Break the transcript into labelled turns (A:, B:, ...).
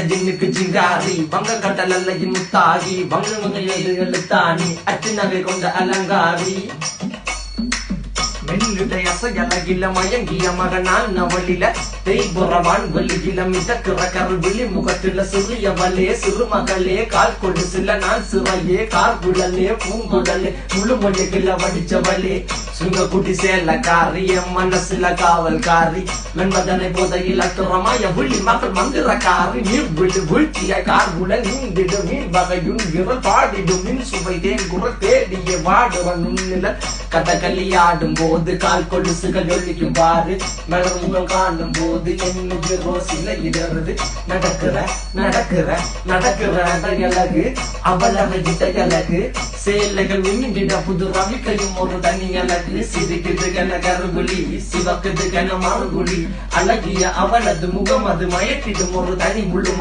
A: ஜின்னுக்கு ஜிங்காரி வங்க கடலல்ல முத்தாகி வங்க எழுத்தாணி அச்சு நகை கொண்ட அலங்காரி மெல்லுடைய அசையலகில மயங்கிய மகனான் நவளில தேய்புறவான் வெளியில மிதக்கிற கருவிழி முகத்தில சிறியவளே சிறுமகளே கால் கொடு சில நான் சிறையே கார்குழலே பூங்குடலே முழுமொழிகள வடிச்சவளே சுங்க குட்டி சேலக்காரி என் மனசுல காவல்காரி மென்பதனை போதையில் அத்துறமாய விழி மகள் மந்திரக்காரி நீர் விழு வீழ்ச்சிய கார்குழல் நீந்திடு மீன் வகையுன் விரல் பாடிடும் மின் சுவை தேன் குரல் தேடிய வாடுவன் உன்னில கதகளியாடும் போது கால் கொலுசுகள் ஒழிக்கும் பாரு மலர் முகம் காணும் போது என்னுடைய ரோசில இடருது நடக்கிற நடக்கிற நடக்கிற அழகு அவளகிட்ட அழகு சேலைகள் விண்ணிட புது ரவிக்கையும் ஒரு தனி அழகு சிரிக்குது கன கருகுலி சிவக்குது கன மறுகுலி அழகிய அவளது முகம் அது மயக்கிடும் ஒரு தனி முழு